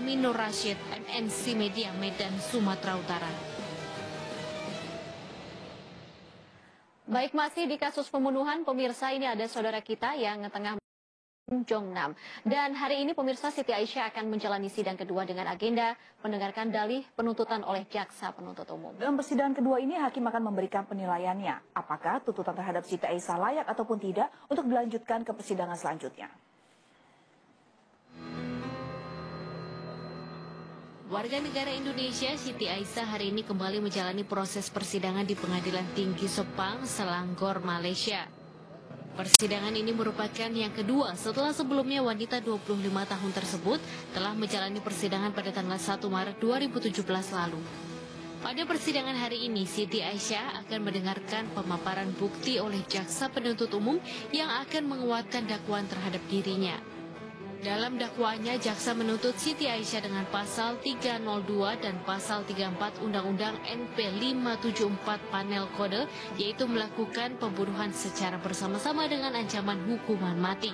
Aminur Rashid, MNC Media, Medan, Sumatera Utara. Baik, masih di kasus pembunuhan, pemirsa, ini ada saudara kita yang tengah Jongnam. Dan hari ini pemirsa, Siti Aisyah akan menjalani sidang kedua dengan agenda mendengarkan dalih penuntutan oleh jaksa penuntut umum. Dalam persidangan kedua ini, hakim akan memberikan penilaiannya. Apakah tuntutan terhadap Siti Aisyah layak ataupun tidak untuk dilanjutkan ke persidangan selanjutnya. Warga negara Indonesia Siti Aisyah hari ini kembali menjalani proses persidangan di Pengadilan Tinggi Sepang, Selangor, Malaysia. Persidangan ini merupakan yang kedua setelah sebelumnya wanita 25 tahun tersebut telah menjalani persidangan pada tanggal 1 Maret 2017 lalu. Pada persidangan hari ini, Siti Aisyah akan mendengarkan pemaparan bukti oleh jaksa penuntut umum yang akan menguatkan dakwaan terhadap dirinya. Dalam dakwaannya, jaksa menuntut Siti Aisyah dengan pasal 302 dan pasal 34 Undang-Undang NP 574 Panel Kode, yaitu melakukan pembunuhan secara bersama-sama dengan ancaman hukuman mati.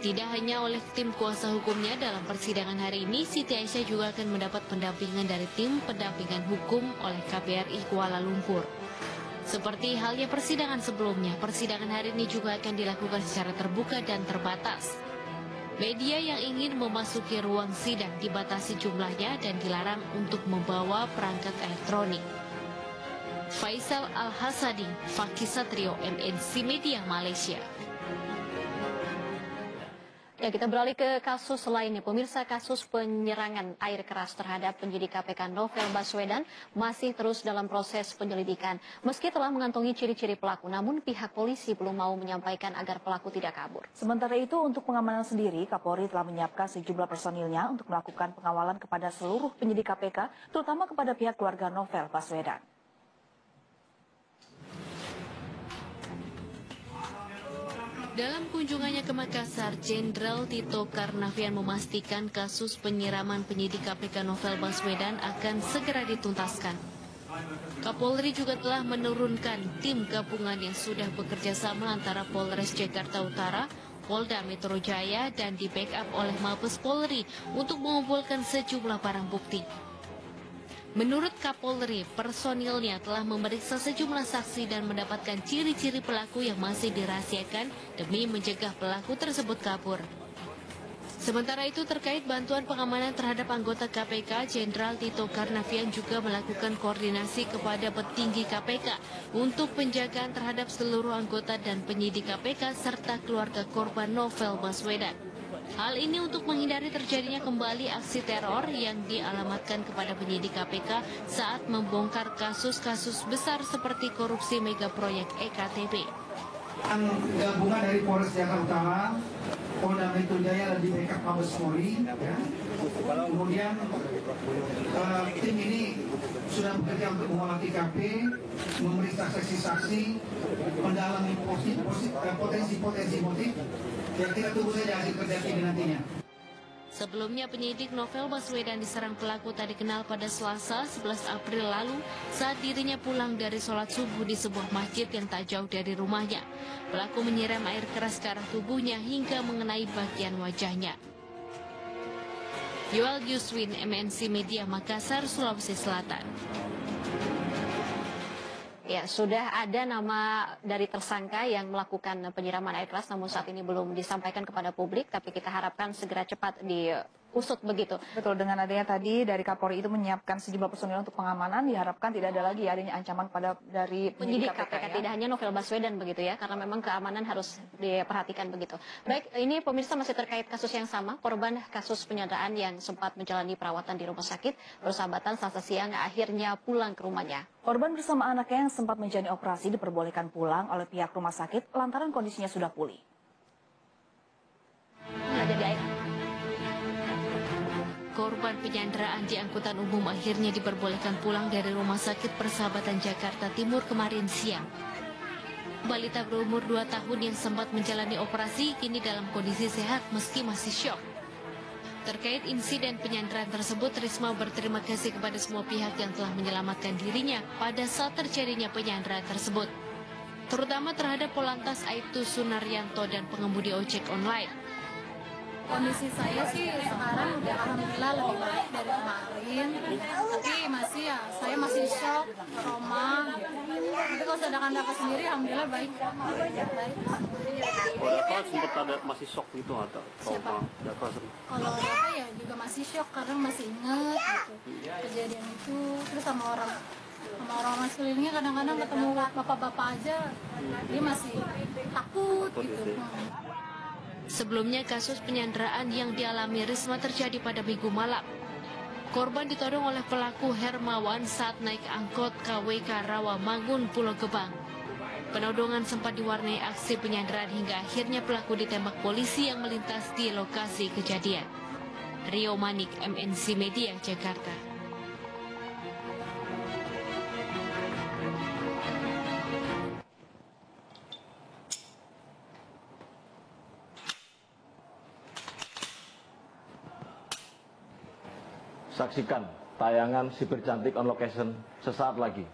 Tidak hanya oleh tim kuasa hukumnya, dalam persidangan hari ini, Siti Aisyah juga akan mendapat pendampingan dari tim pendampingan hukum oleh KBRI Kuala Lumpur. Seperti halnya persidangan sebelumnya, persidangan hari ini juga akan dilakukan secara terbuka dan terbatas. Media yang ingin memasuki ruang sidang dibatasi jumlahnya dan dilarang untuk membawa perangkat elektronik. Faisal Al-Hasadi, Fakih Satrio, MNC Media, Malaysia. Ya, kita beralih ke kasus lainnya. Pemirsa, kasus penyerangan air keras terhadap penyidik KPK Novel Baswedan masih terus dalam proses penyelidikan. Meski telah mengantongi ciri-ciri pelaku, namun pihak polisi belum mau menyampaikan agar pelaku tidak kabur. Sementara itu, untuk pengamanan sendiri, Kapolri telah menyiapkan sejumlah personilnya untuk melakukan pengawalan kepada seluruh penyidik KPK, terutama kepada pihak keluarga Novel Baswedan. Dalam kunjungannya ke Makassar, Jenderal Tito Karnavian memastikan kasus penyiraman penyidik KPK Novel Baswedan akan segera dituntaskan. Kapolri juga telah menurunkan tim gabungan yang sudah bekerja sama antara Polres Jakarta Utara, Polda Metro Jaya, dan di backup oleh Mabes Polri untuk mengumpulkan sejumlah barang bukti. Menurut Kapolri, personilnya telah memeriksa sejumlah saksi dan mendapatkan ciri-ciri pelaku yang masih dirahasiakan demi mencegah pelaku tersebut kabur. Sementara itu, terkait bantuan pengamanan terhadap anggota KPK, Jenderal Tito Karnavian juga melakukan koordinasi kepada petinggi KPK untuk penjagaan terhadap seluruh anggota dan penyidik KPK serta keluarga korban Novel Baswedan. Hal ini untuk menghindari terjadinya kembali aksi teror yang dialamatkan kepada penyidik KPK saat membongkar kasus-kasus besar seperti korupsi mega proyek EKTP. Gabungan dari Polres Jakarta Utara, Polda Metro Jaya dan di backup Mabes Polri. Kemudian tim ini sudah bekerja untuk mengolah TKP, memeriksa saksi-saksi, mendalami potensi-potensi motif. Ya, kita tunggu saja hasil kerja tim nantinya. Sebelumnya, penyidik Novel Baswedan diserang pelaku tak dikenal pada Selasa 11 April lalu saat dirinya pulang dari sholat subuh di sebuah masjid yang tak jauh dari rumahnya. Pelaku menyiram air keras ke arah tubuhnya hingga mengenai bagian wajahnya. Yoel Yuswin, MNC Media, Makassar, Sulawesi Selatan. Ya, sudah ada nama dari tersangka yang melakukan penyiraman air keras, namun saat ini belum disampaikan kepada publik, tapi kita harapkan segera cepat diusut begitu. Betul, dengan adanya tadi dari Kapolri itu menyiapkan sejumlah personil untuk pengamanan, diharapkan tidak ada lagi adanya ancaman pada dari penyidik KPK, ya? Tidak hanya Novel Baswedan begitu ya, karena memang keamanan harus diperhatikan begitu. Baik, ini pemirsa masih terkait kasus yang sama, korban kasus penyanderaan yang sempat menjalani perawatan di rumah sakit Persahabatan Selasa siang akhirnya pulang ke rumahnya. Korban bersama anaknya yang sempat menjalani operasi diperbolehkan pulang oleh pihak rumah sakit lantaran kondisinya sudah pulih. Korban penyanderaan di angkutan umum akhirnya diperbolehkan pulang dari Rumah Sakit Persahabatan Jakarta Timur kemarin siang. Balita berumur 2 tahun yang sempat menjalani operasi kini dalam kondisi sehat meski masih syok. Terkait insiden penyanderaan tersebut, Risma berterima kasih kepada semua pihak yang telah menyelamatkan dirinya pada saat terjadinya penyanderaan tersebut, terutama terhadap Polantas Aibtu Sunaryanto dan pengemudi ojek online. Kondisi saya sih sekarang udah alhamdulillah lebih baik dari kemarin, tapi saya masih shock, trauma. Tapi kalau sedangkan Raka sendiri alhamdulillah baik. Kalau Raka sempat ada masih shock gitu atau trauma? Kalau Raka ya juga masih shock karena masih inget gitu kejadian itu, terus sama orang sekelilingnya kadang-kadang ketemu bapak-bapak aja dia masih takut gitu. Sebelumnya kasus penyanderaan yang dialami Risma terjadi pada Minggu malam. Korban ditodong oleh pelaku Hermawan saat naik angkot KWK Rawamangun, Pulau Gebang. Penodongan sempat diwarnai aksi penyanderaan hingga akhirnya pelaku ditembak polisi yang melintas di lokasi kejadian. Rio Manik, MNC Media, Jakarta. Saksikan tayangan Sipir Cantik on location sesaat lagi.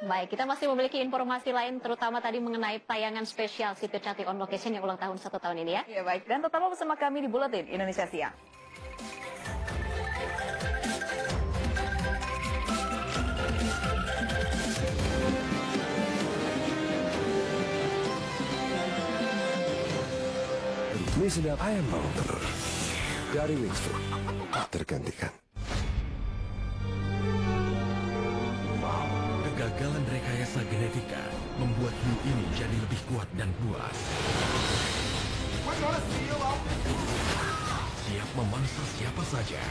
Baik, kita masih memiliki informasi lain terutama tadi mengenai tayangan spesial Sipir Cantik on location yang ulang tahun 1 tahun ini ya. Ya baik, dan tetaplah bersama kami di Buletin Indonesia Siang. Mie sedap ayam bawang telur dari Wings Food, tak tergantikan. Kegagalan rekayasa genetika membuat hiu ini jadi lebih kuat dan buas. Siap memangsa siapa saja.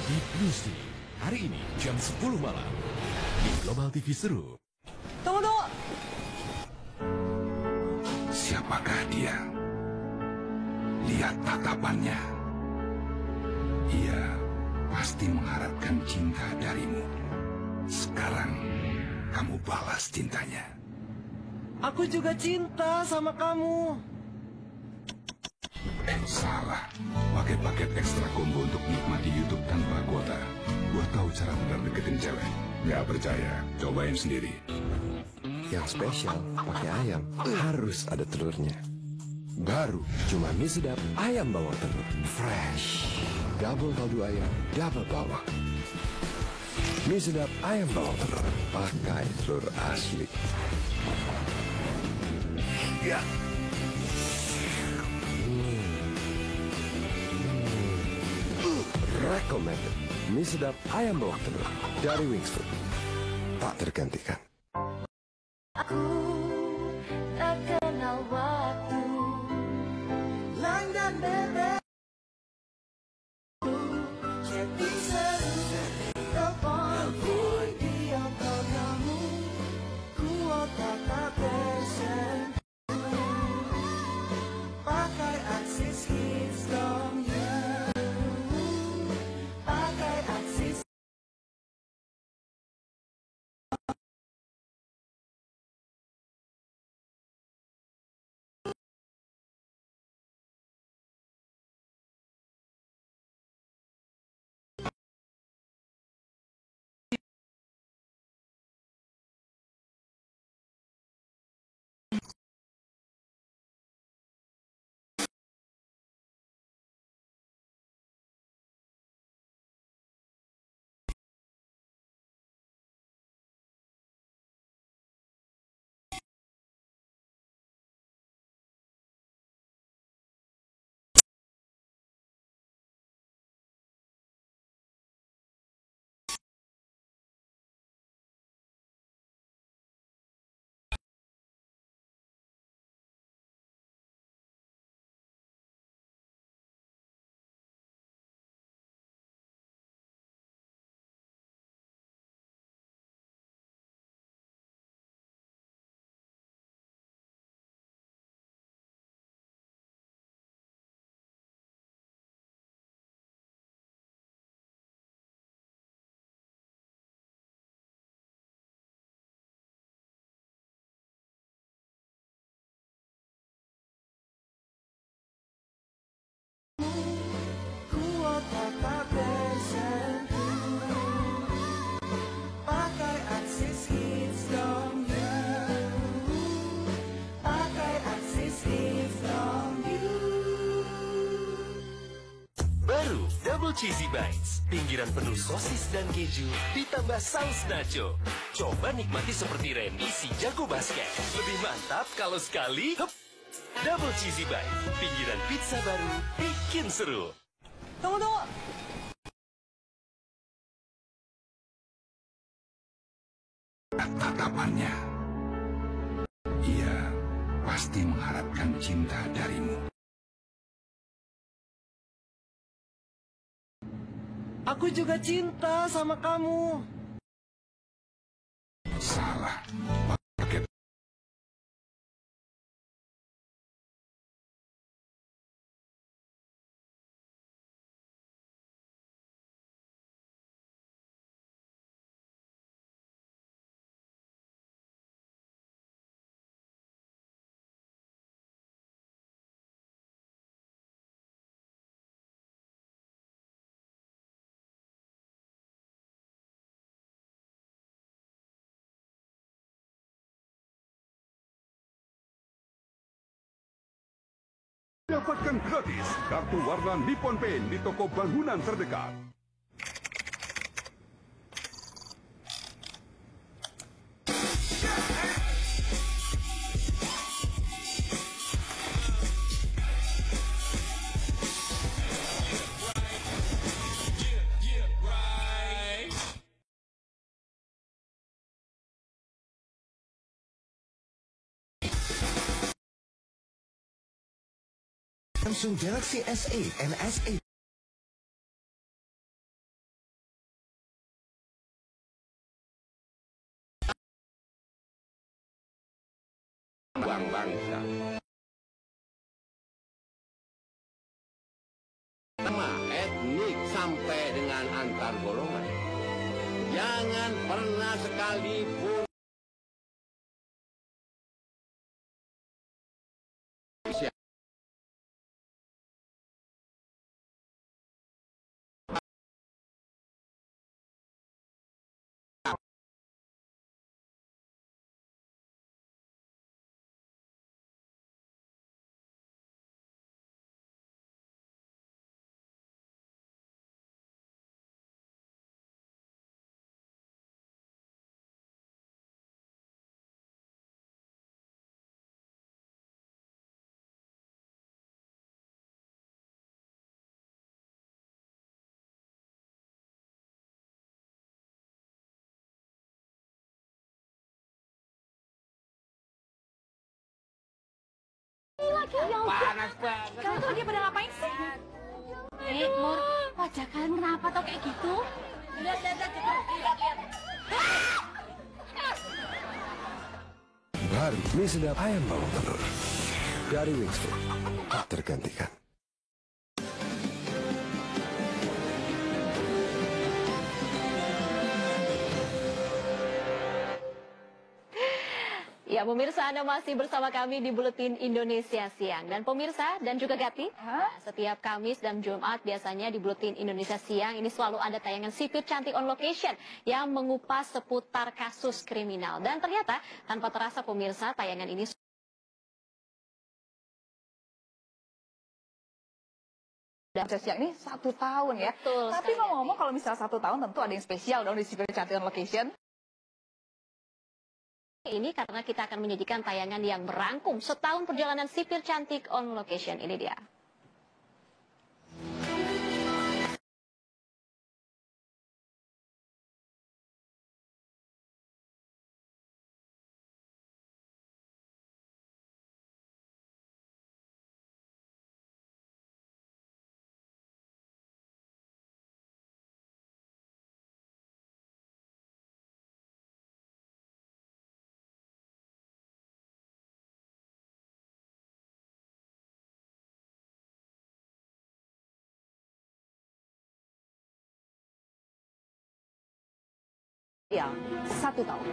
Deep Blue Sea, hari ini jam 10 malam di Global TV Seru. Tunggu. Siapakah dia? Lihat tatapannya. Ia pasti mengharapkan cinta darimu. Sekarang kamu balas cintanya. Aku juga cinta sama kamu. Salah. Pakai paket ekstra combo untuk nikmati YouTube tanpa kuota. Gua tahu cara benar deketin cewek. Nggak percaya? Cobain sendiri. Yang spesial pakai ayam harus ada telurnya. Baru cuma mie sedap ayam bawang telur. Fresh. Double kaldu ayam, double bawang. Mie sedap ayam bawang telur. Pakai telur asli. Ya. Recommended. Mie sedap ayam bawang telur dari Wings Food. Tak tergantikan. Aku tak kenal waktu, langgan bebek. Cheesy Bites, pinggiran penuh sosis dan keju, ditambah saus nacho. Coba nikmati seperti Randy si jago basket. Lebih mantap kalau sekali, hep. Double Cheesy Bite, pinggiran pizza baru, bikin seru. Tunggu. Tatapannya, ia pasti mengharapkan cinta darimu. Aku juga cinta sama kamu. Salah. Paket Dapatkan gratis kartu warna Nippon Paint di toko bangunan terdekat. Samsung Galaxy S8 and S8. Bang bangsa. Sama etnik sampai dengan antar golongan. Jangan pernah sekalipun Panas banget. Kalian tuh lagi pada ngapain sih? Mur, wajah kalian kenapa tuh kayak gitu? Lihat. Baru mie sedap ayam bawang telur dari Wings Food, tak tergantikan. Ya, pemirsa, Anda masih bersama kami di Buletin Indonesia Siang. Dan pemirsa dan juga Gati, setiap Kamis dan Jumat biasanya di Buletin Indonesia Siang ini selalu ada tayangan Sipir Cantik on Location yang mengupas seputar kasus kriminal. Dan ternyata tanpa terasa pemirsa, tayangan ini Siang ini 1 tahun ya. Betul. Tapi ngomong-ngomong kalau misalnya 1 tahun tentu ada yang spesial dong di Sipir Cantik on Location. ini karena kita akan menyajikan tayangan yang merangkum setahun perjalanan Sipir Cantik on Location. Ini dia. Ya, 1 tahun.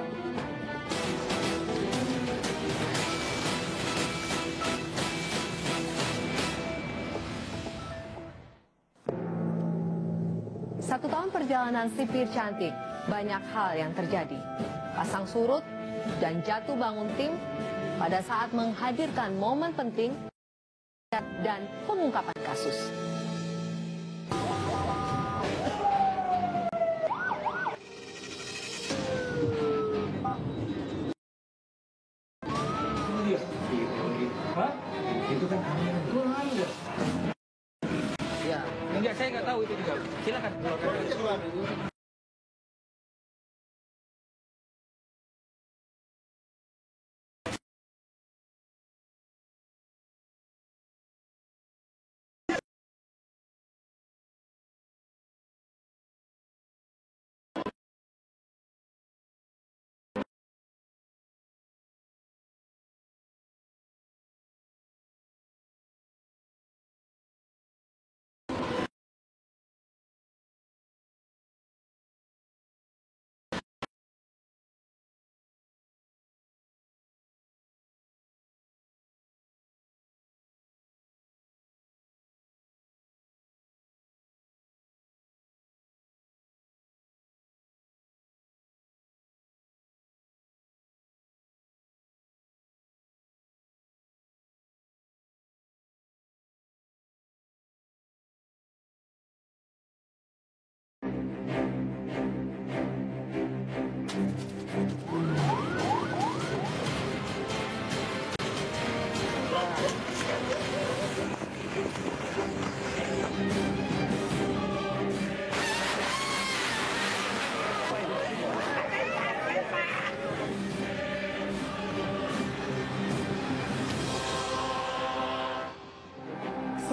Satu tahun perjalanan Sipir Cantik, banyak hal yang terjadi. Pasang surut dan jatuh bangun tim pada saat menghadirkan momen penting dan pengungkapan kasus.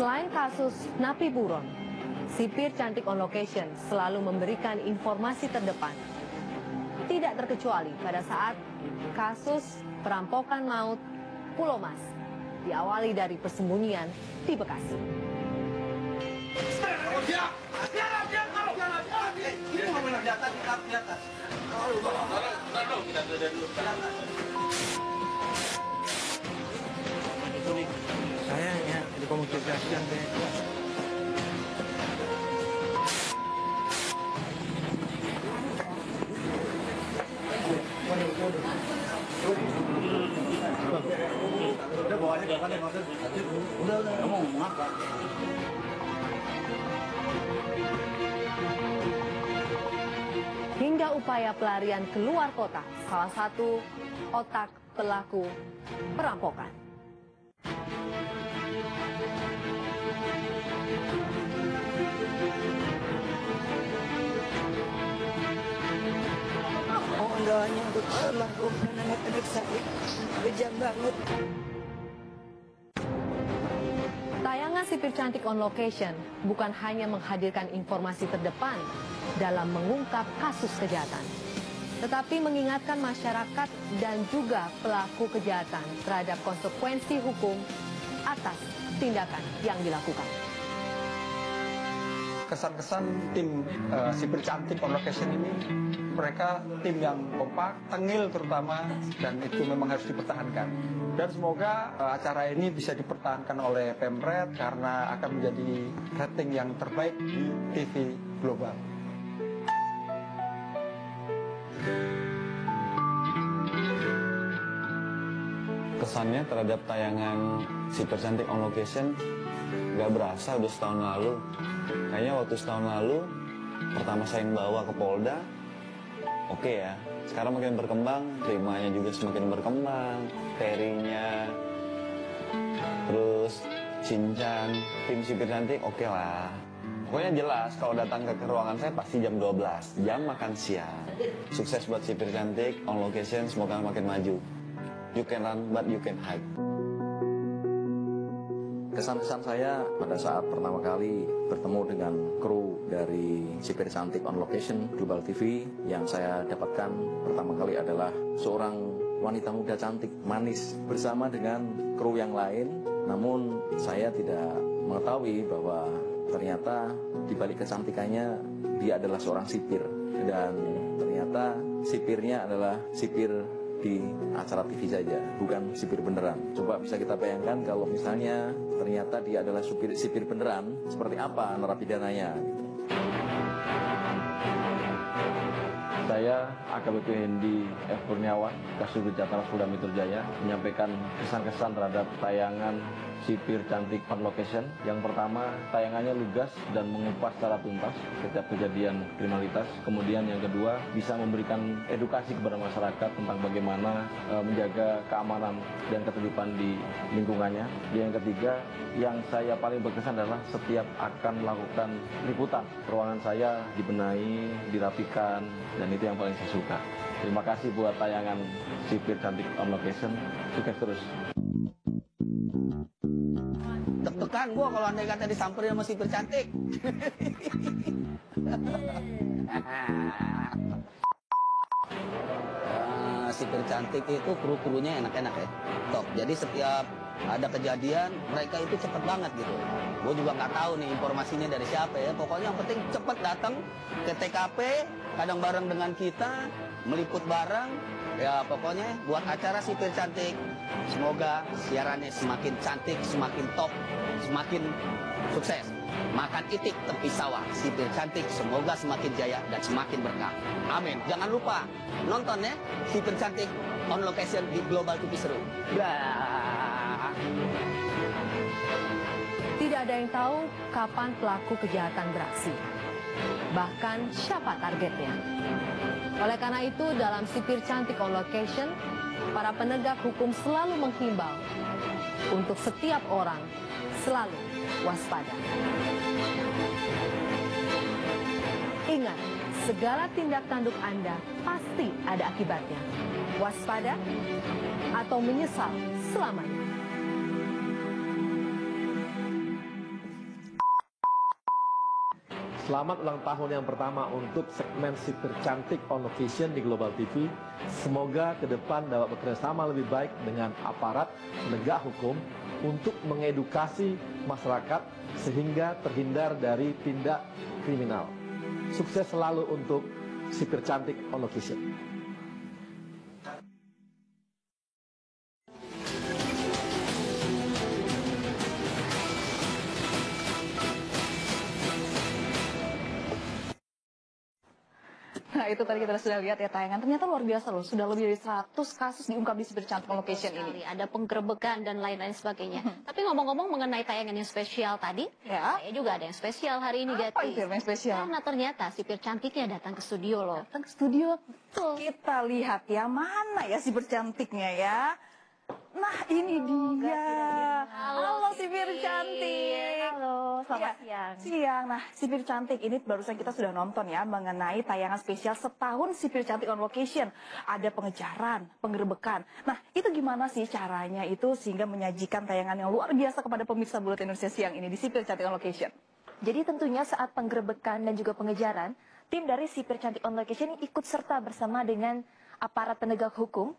Selain kasus Napi Buron, sipir cantik on location selalu memberikan informasi terdepan. Tidak terkecuali pada saat kasus perampokan maut Pulau Mas diawali dari persembunyian di Bekasi. Sayangnya dikomunikasikan deh. Udah bawanya ke depan, udah kamu ngapa? Hingga upaya pelarian keluar kota, salah satu otak pelaku perampokan. Mohon doanya untuk almarhum dan anak-anak saya. Kejam banget. Tayangan Sipir Cantik on Location bukan hanya menghadirkan informasi terdepan dalam mengungkap kasus kejahatan, tetapi mengingatkan masyarakat dan juga pelaku kejahatan terhadap konsekuensi hukum atas tindakan yang dilakukan. Kesan-kesan tim Sipir Cantik on Location ini, mereka tim yang kompak, tengil terutama, dan itu memang harus dipertahankan. Dan semoga acara ini bisa dipertahankan oleh Pemret karena akan menjadi rating yang terbaik di TV global. Kesannya terhadap tayangan Sipir Cantik on Location gak berasa udah setahun lalu. Kayaknya waktu setahun lalu pertama saya yang bawa ke Polda, oke ya. Sekarang makin berkembang, terimanya juga semakin berkembang, Terinya, terus Cincang, tim Sipir Cantik oke lah. Pokoknya jelas kalau datang ke ruangan saya pasti jam 12, jam makan siang. Sukses buat Sipir Cantik on Location, semoga makin maju. You can run but you can hide. Kesan-kesan saya pada saat pertama kali bertemu dengan kru dari Sipir Cantik on Location Global TV, yang saya dapatkan pertama kali adalah seorang wanita muda cantik, manis bersama dengan kru yang lain. Namun saya tidak mengetahui bahwa ternyata di balik kecantikannya dia adalah seorang sipir, dan ternyata sipirnya adalah sipir di acara TV saja, bukan sipir beneran. Coba bisa kita bayangkan kalau misalnya ternyata dia adalah sipir beneran, seperti apa narapidananya. Saya AKBP Hendi F. Kurniawan, Kasubdit Jatara Polda Metro Jaya, menyampaikan kesan-kesan terhadap tayangan Sipir Cantik on Location. Yang pertama, tayangannya lugas dan mengupas secara tuntas setiap kejadian kriminalitas. Kemudian yang kedua, bisa memberikan edukasi kepada masyarakat tentang bagaimana menjaga keamanan dan ketertiban di lingkungannya. Yang ketiga, yang saya paling berkesan adalah setiap akan melakukan liputan, ruangan saya dibenahi, dirapikan, dan itu yang paling saya suka. Terima kasih buat tayangan Sipir Cantik on Location. Sukses terus. Deg-degan gua kalau andai kata disamperin sama Sipir Cantik. Sipir Cantik itu kru-krunya enak-enak ya, top. Jadi setiap ada kejadian mereka itu cepet banget gitu. Gue juga nggak tahu nih informasinya dari siapa ya. Pokoknya yang penting cepet datang ke TKP, kadang bareng dengan kita, meliput bareng. Ya pokoknya buat acara Sipir Cantik, semoga siarannya semakin cantik, semakin top, semakin sukses. Makan itik tepi sawah, Sipir Cantik semoga semakin jaya dan semakin berkah. Amin. Jangan lupa nonton ya Sipir Cantik on Location di Global TV seru. Tidak ada yang tahu kapan pelaku kejahatan beraksi, bahkan siapa targetnya. Oleh karena itu, dalam Sipir Cantik on Location, para penegak hukum selalu menghimbau untuk setiap orang selalu waspada. Ingat, segala tindak tanduk Anda pasti ada akibatnya. Waspada atau menyesal selamanya. Selamat ulang tahun yang pertama untuk segmen Sipir Cantik on Location di Global TV. Semoga ke depan dapat bekerjasama lebih baik dengan aparat penegak hukum untuk mengedukasi masyarakat sehingga terhindar dari tindak kriminal. Sukses selalu untuk Sipir Cantik on Location. Nah, itu tadi kita sudah lihat ya tayangan. Ternyata luar biasa loh. Sudah lebih dari 100 kasus diungkap di Sipir Cantik on Location ini. Ada penggerebekan dan lain-lain sebagainya. Tapi ngomong-ngomong mengenai tayangan yang spesial tadi, saya juga ada yang spesial hari ini, Gati. Apa itu yang spesial? Karena ternyata Sipir Cantiknya datang ke studio loh. Datang ke studio? Betul. Kita lihat ya, mana ya Sipir Cantiknya ya. Nah, ini dia. Halo Sipir Cantik. Halo, selamat siang. Siang. Nah, Sipir Cantik ini barusan kita sudah nonton ya mengenai tayangan spesial setahun Sipir Cantik on Location. Ada pengejaran, penggerebekan. Nah, itu gimana sih caranya itu sehingga menyajikan tayangan yang luar biasa kepada pemirsa Buletin Indonesia Siang ini di Sipir Cantik on Location? Jadi tentunya saat penggerebekan dan juga pengejaran, tim dari Sipir Cantik on Location ini ikut serta bersama dengan aparat penegak hukum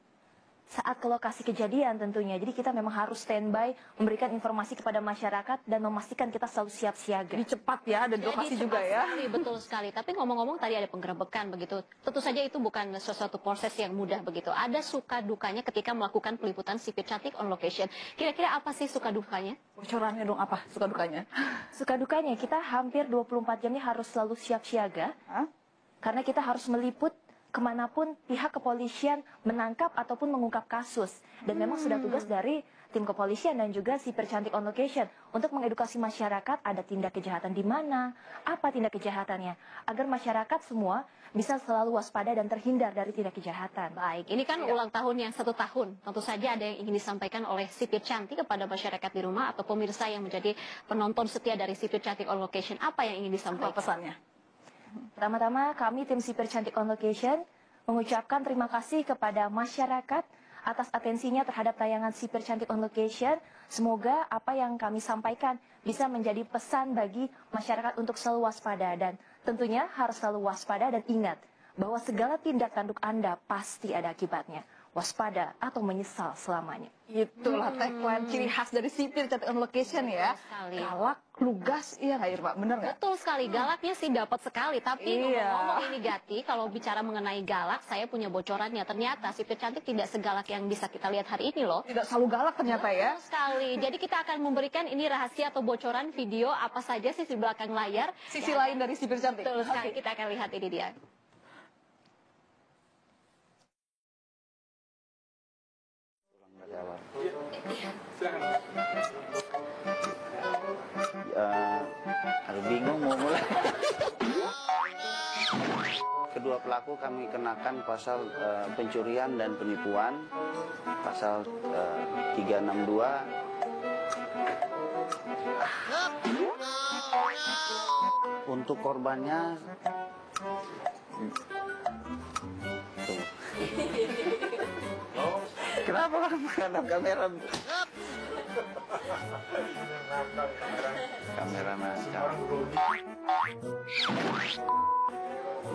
saat ke lokasi kejadian tentunya. Jadi kita memang harus standby, memberikan informasi kepada masyarakat dan memastikan kita selalu siap siaga. Jadi cepat ya, dan lokasi juga ya. Sekali, betul sekali. Tapi ngomong-ngomong tadi ada penggerebekan begitu. Tentu saja itu bukan sesuatu proses yang mudah begitu. Ada suka dukanya ketika melakukan peliputan Sipir Cantik on Location. Kira-kira apa sih suka dukanya? Bocorannya dong, apa suka dukanya? Suka dukanya kita hampir 24 jamnya harus selalu siap siaga. Karena kita harus meliput kemanapun pihak kepolisian menangkap ataupun mengungkap kasus. Dan memang sudah tugas dari tim kepolisian dan juga Sipir Cantik on Location untuk mengedukasi masyarakat ada tindak kejahatan di mana, apa tindak kejahatannya, agar masyarakat semua bisa selalu waspada dan terhindar dari tindak kejahatan. Baik, ini kan ulang tahun yang 1 tahun. Tentu saja ada yang ingin disampaikan oleh Sipir Cantik kepada masyarakat di rumah atau pemirsa yang menjadi penonton setia dari Sipir Cantik on Location. Apa yang ingin disampaikan? Apa pesannya? Pertama-tama kami tim Sipir Cantik on Location mengucapkan terima kasih kepada masyarakat atas atensinya terhadap tayangan Sipir Cantik on Location. Semoga apa yang kami sampaikan bisa menjadi pesan bagi masyarakat untuk selalu waspada. Dan tentunya harus selalu waspada dan ingat bahwa segala tindak tanduk Anda pasti ada akibatnya. Waspada atau menyesal selamanya. Itulah tagline ciri khas dari Sipir Cantik on Location ya. Galak, lugas, iya nggak Irma? Bener nggak? Betul sekali, galaknya sih dapat sekali. Tapi ngomong-ngomong ini Gati, kalau bicara mengenai galak, saya punya bocorannya. Ternyata Sipir Cantik tidak segalak yang bisa kita lihat hari ini loh. Tidak selalu galak ternyata ya. Betul sekali. Jadi kita akan memberikan ini rahasia atau bocoran video apa saja sih di belakang layar. Sisi lain dari Sipir Cantik. Betul sekali, kita akan lihat ini dia. Aduh bingung mau mulai. Kedua pelaku kami kenakan pasal pencurian dan penipuan, pasal 362. Untuk korbannya tuh. Kenapa kamu menghadap kamera? Kamera naskah.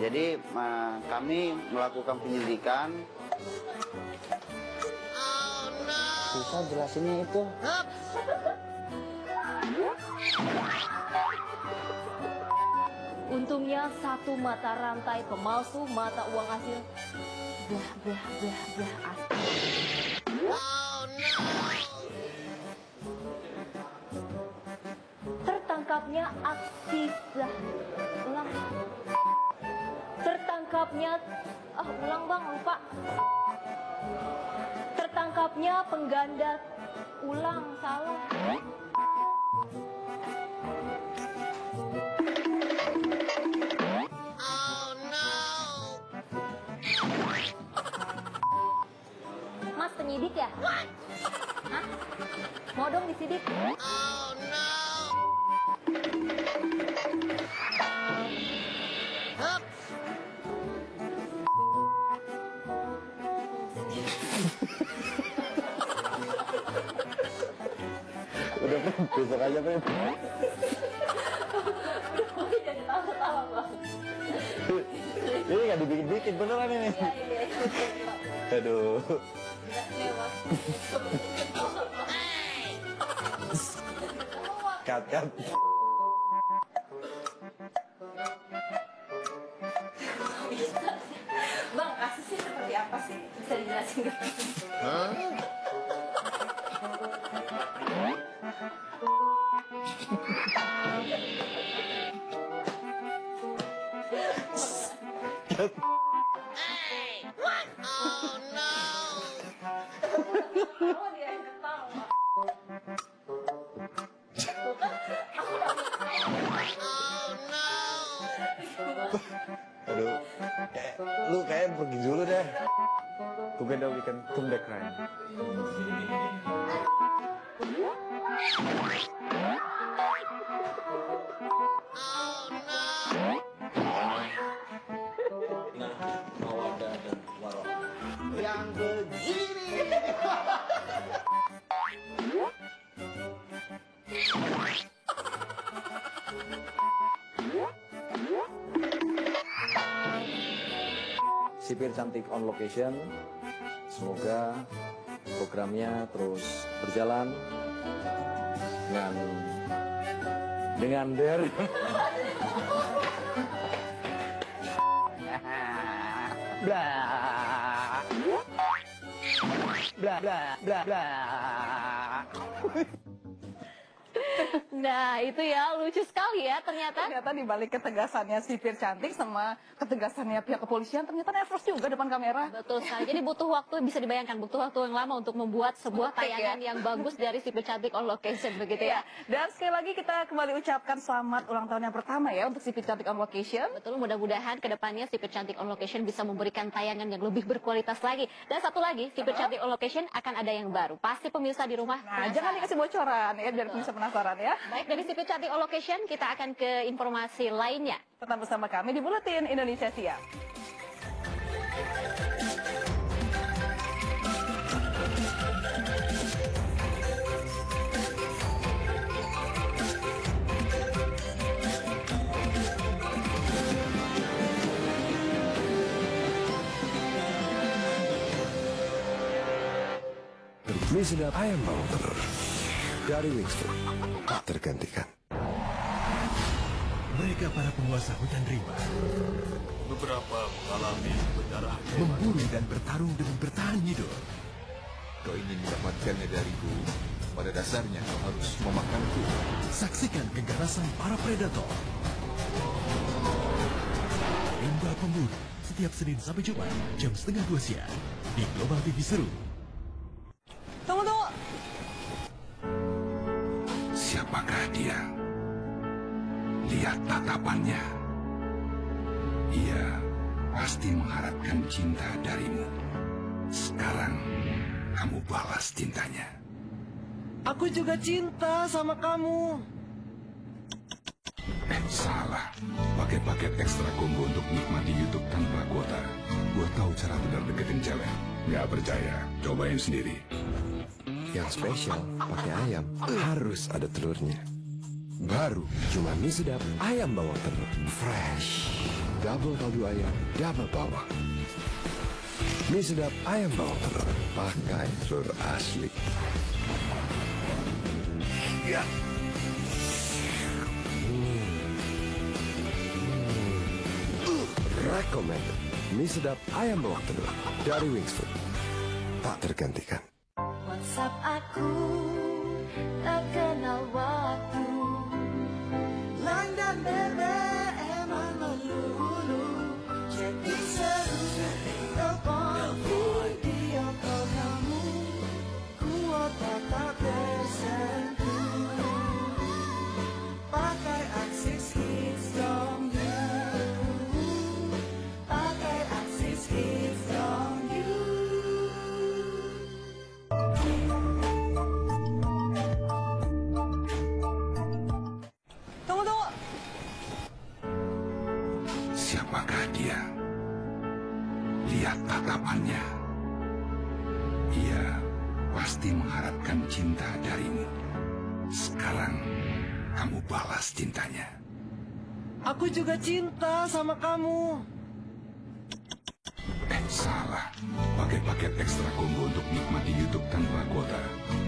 Jadi kami melakukan penyelidikan. Susah jelasinnya itu. Untungnya satu mata rantai pemalsu mata uang hasil. Tertangkapnya aksi tertangkapnya ulang bang lupa. Tertangkapnya pengganda ulang salah. Mas penyidik ya? Hah? Mau dong disidik? Oh no! Udah besok aja Pep. Jadi tahu-tahu Ini nggak dibikin-bikin beneran ini. Aduh. Cut. Bang, kasusnya seperti apa sih? Bisa dijelasin nggak? Aduh, lu kayak pergi dulu deh. Together we can come back right. Yang begini. Sipir Cantik on Location, semoga programnya terus berjalan dengan bla bla bla bla. Nah, itu ya lucu sekali ya ternyata. Ternyata dibalik ketegasannya sipir cantik sama ketegasannya pihak kepolisian, ternyata nervous juga depan kamera. Betul sekali. Jadi butuh waktu, bisa dibayangkan butuh waktu yang lama untuk membuat sebuah tayangan yang bagus dari Sipir Cantik on Location begitu ya. Dan sekali lagi kita kembali ucapkan selamat ulang tahun yang pertama ya untuk Sipir Cantik on Location. Betul, mudah-mudahan kedepannya Sipir Cantik on Location bisa memberikan tayangan yang lebih berkualitas lagi. Dan satu lagi, Sipir Cantik on Location akan ada yang baru. Pasti pemirsa di rumah. Nah, jangan dikasih bocoran ya biar pemirsa penasaran ya. Baik, dari Sipir Cantik on Location kita akan ke informasi lainnya. Tetap bersama kami di Buletin Indonesia Siang. Mie sedap ayam bawang telur dari Wings Food tak tergantikan. Mereka para penguasa hutan rimba. Beberapa mengalami pendarahan, memburu dan bertarung demi bertahan hidup. Kau ingin mendapatkannya dariku, pada dasarnya kau harus memakanku. Saksikan keganasan para predator. Rimba Pemburu, setiap Senin sampai Jumat, jam 1:30 siang, di Global TV Seru. Tunggu. Siapakah dia? Lihat tatapannya. Ia pasti mengharapkan cinta darimu. Sekarang kamu balas cintanya. Aku juga cinta sama kamu. Salah. Pakai paket ekstra combo untuk nikmati YouTube tanpa kuota. Gua tahu cara benar deketin cewek. Nggak percaya? Cobain sendiri. Yang spesial pakai ayam harus ada telurnya. Baru cuma mie sedap ayam bawang telur. Fresh. Double kaldu ayam, double bawang. Mie sedap ayam bawang telur. Pakai telur asli. Ya. Recommended. Mie sedap ayam bawang telur dari Wings Food. Tak tergantikan. WhatsApp aku tak kenal waktu. Line dan BBM melulu. Jadi seru. Telepon video call kamu. Kuota tak tersentuh. Pakai Axis Hits from you. Pakai Axis Hits from you. Tunggu. Siapakah dia? Lihat tatapannya. Ia pasti mengharapkan cinta darimu. Sekarang kamu balas cintanya. Aku juga cinta sama kamu. Salah. Pakai paket ekstra combo untuk nikmati YouTube tanpa kuota.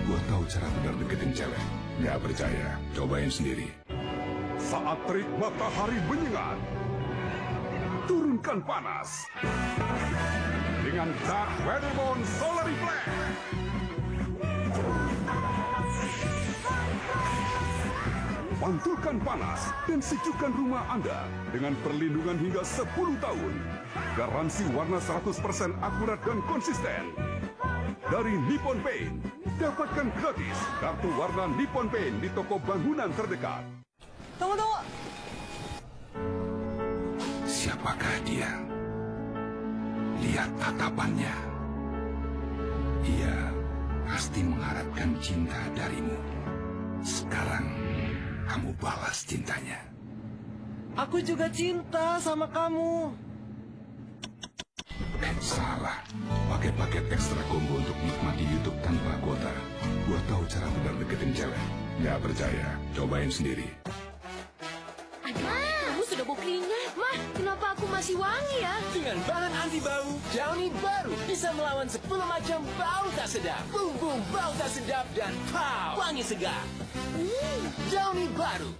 Gua tahu cara benar deketin cewek. Nggak percaya? Cobain sendiri. Saat terik matahari menyengat, turunkan panas dengan Dark Weatherbone Solar Reflect. Pantulkan panas dan sejukkan rumah Anda dengan perlindungan hingga 10 tahun. Garansi warna 100% akurat dan konsisten. Dari Nippon Paint, dapatkan gratis kartu warna Nippon Paint di toko bangunan terdekat. Tunggu. Siapakah dia? Lihat tatapannya. Ia pasti mengharapkan cinta darimu. Sekarang kamu balas cintanya. Aku juga cinta sama kamu. Salah. Pakai paket ekstra combo untuk nikmati YouTube tanpa kuota. Gua tahu cara benar deketin cewek. Nggak percaya? Cobain sendiri. Kamu sudah bau keringat. Mah, kenapa aku masih wangi ya? Dengan bahan anti bau, Downy baru bisa melawan 10 macam bau tak sedap. Bum bum bau tak sedap dan pow, wangi segar. Downy baru.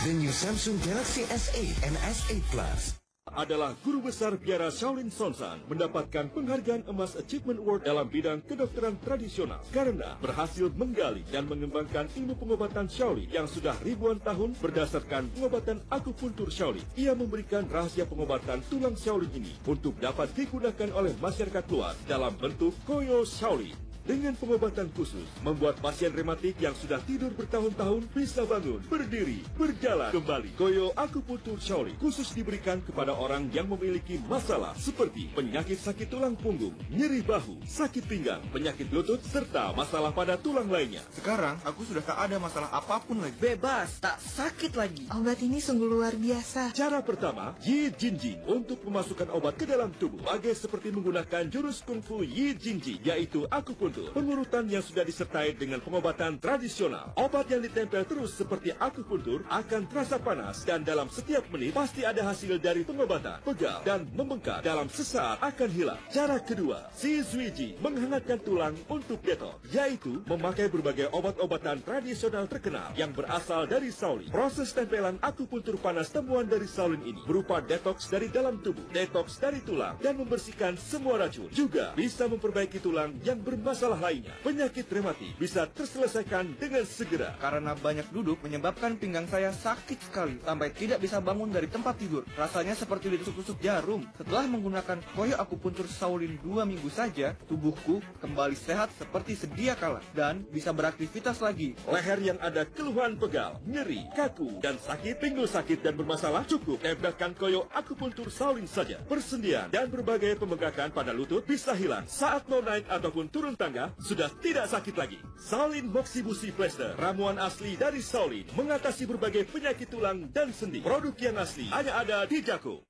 The new Samsung Galaxy S8 and S8 Plus adalah guru besar biara Shaolin Sonshan mendapatkan penghargaan emas Achievement Award dalam bidang kedokteran tradisional karena berhasil menggali dan mengembangkan ilmu pengobatan Shaolin yang sudah ribuan tahun berdasarkan pengobatan akupuntur Shaolin. Ia memberikan rahasia pengobatan tulang Shaolin ini untuk dapat digunakan oleh masyarakat luas dalam bentuk Koyo Shaolin. Dengan pengobatan khusus, membuat pasien rematik yang sudah tidur bertahun-tahun bisa bangun, berdiri, berjalan kembali. Koyo Akupuntur Shaolin khusus diberikan kepada orang yang memiliki masalah seperti penyakit sakit tulang punggung, nyeri bahu, sakit pinggang, penyakit lutut, serta masalah pada tulang lainnya. Sekarang, aku sudah tak ada masalah apapun lagi. Bebas, tak sakit lagi. Obat ini sungguh luar biasa. Cara pertama, Yi Jinjing untuk memasukkan obat ke dalam tubuh. Bagai seperti menggunakan jurus kungfu Yi Jinjing, yaitu akupuntur. Pengurutan yang sudah disertai dengan pengobatan tradisional. Obat yang ditempel terus seperti akupuntur akan terasa panas dan dalam setiap menit pasti ada hasil dari pengobatan. Pegal dan membengkak dalam sesaat akan hilang. Cara kedua, Si Zuiji menghangatkan tulang untuk detox, yaitu memakai berbagai obat-obatan tradisional terkenal yang berasal dari Shaolin. Proses tempelan akupuntur panas temuan dari Shaolin ini berupa detox dari dalam tubuh, detox dari tulang, dan membersihkan semua racun. Juga bisa memperbaiki tulang yang bermasalah lainnya. Penyakit rematik bisa terselesaikan dengan segera. Karena banyak duduk menyebabkan pinggang saya sakit sekali sampai tidak bisa bangun dari tempat tidur. Rasanya seperti ditusuk-tusuk jarum. Setelah menggunakan Koyo Akupuntur Shaolin 2 minggu saja, tubuhku kembali sehat seperti sedia kala dan bisa beraktivitas lagi. Leher yang ada keluhan pegal, nyeri, kaku, dan sakit, pinggul sakit dan bermasalah, cukup tempelkan Koyo Akupuntur Shaolin saja. Persendian dan berbagai pembengkakan pada lutut bisa hilang saat mau naik ataupun turun tangga. Sudah tidak sakit lagi. Shaolin Moxibushi Plaster, ramuan asli dari Shaolin, mengatasi berbagai penyakit tulang dan sendi. Produk yang asli hanya ada di Jako.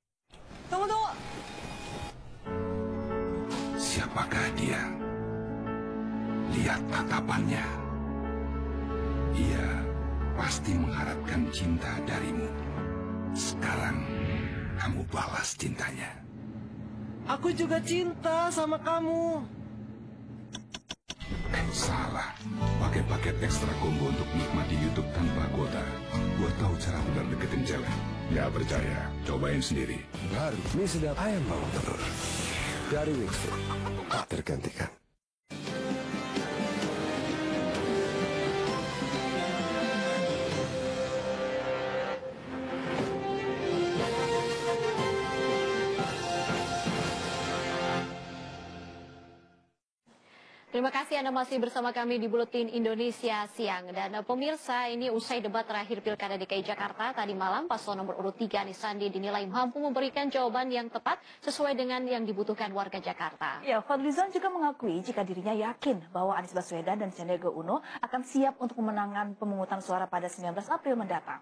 Tunggu. Siapakah dia? Lihat tatapannya. Ia pasti mengharapkan cinta darimu. Sekarang kamu balas cintanya. Aku juga cinta sama kamu. Salah. Pakai paket ekstra combo untuk nikmati YouTube tanpa kuota. Gua tahu cara benar deketin cewek. Nggak percaya? Cobain sendiri. Baru mie sedap ayam bawang telur dari Wingfood. Tak tergantikan. Terima kasih Anda masih bersama kami di Buletin Indonesia Siang. Dan pemirsa, ini usai debat terakhir Pilkada DKI Jakarta tadi malam, paslon nomor urut 3 Anies Sandi dinilai mampu memberikan jawaban yang tepat sesuai dengan yang dibutuhkan warga Jakarta. Ya, Fadlizon juga mengakui jika dirinya yakin bahwa Anies Baswedan dan Sandiaga Uno akan siap untuk memenangkan pemungutan suara pada 19 April mendatang.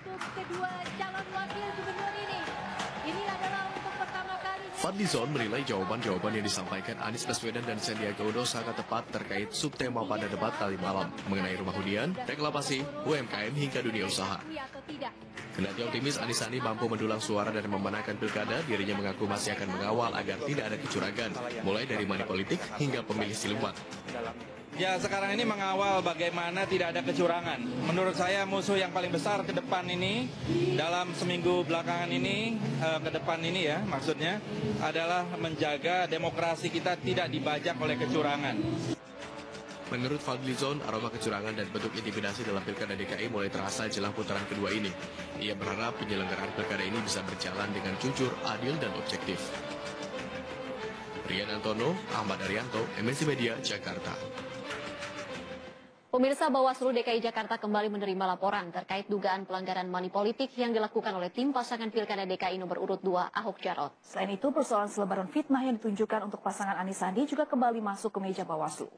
Untuk kedua calon wakil gubernur ini adalah untuk pertama kalinya Fadlizon menilai jawaban-jawaban yang disampaikan Anies Baswedan dan Sandiaga Uno sangat tepat terkait subtema pada debat tadi malam mengenai rumah hunian, reklamasi, UMKM hingga dunia usaha. Kendati optimis Anies Sandi mampu mendulang suara dan memenangkan pilkada, dirinya mengaku masih akan mengawal agar tidak ada kecurangan, mulai dari money politik hingga pemilih siluman. Ya, sekarang ini mengawal bagaimana tidak ada kecurangan. Menurut saya musuh yang paling besar ke depan ini, dalam seminggu belakangan ini, ke depan ini ya maksudnya, adalah menjaga demokrasi kita tidak dibajak oleh kecurangan. Menurut Fadlizon, aroma kecurangan dan bentuk intimidasi dalam Pilkada DKI mulai terasa jelang putaran kedua ini. Ia berharap penyelenggaraan Pilkada ini bisa berjalan dengan jujur, adil, dan objektif. Rian Antono, Ahmad Arianto, MNC Media, Jakarta. Pemirsa, Bawaslu DKI Jakarta kembali menerima laporan terkait dugaan pelanggaran money politik yang dilakukan oleh tim pasangan Pilkada DKI nomor urut 2 Ahok Jarot. Selain itu, persoalan selebaran fitnah yang ditunjukkan untuk pasangan Anies Sandi juga kembali masuk ke meja Bawaslu.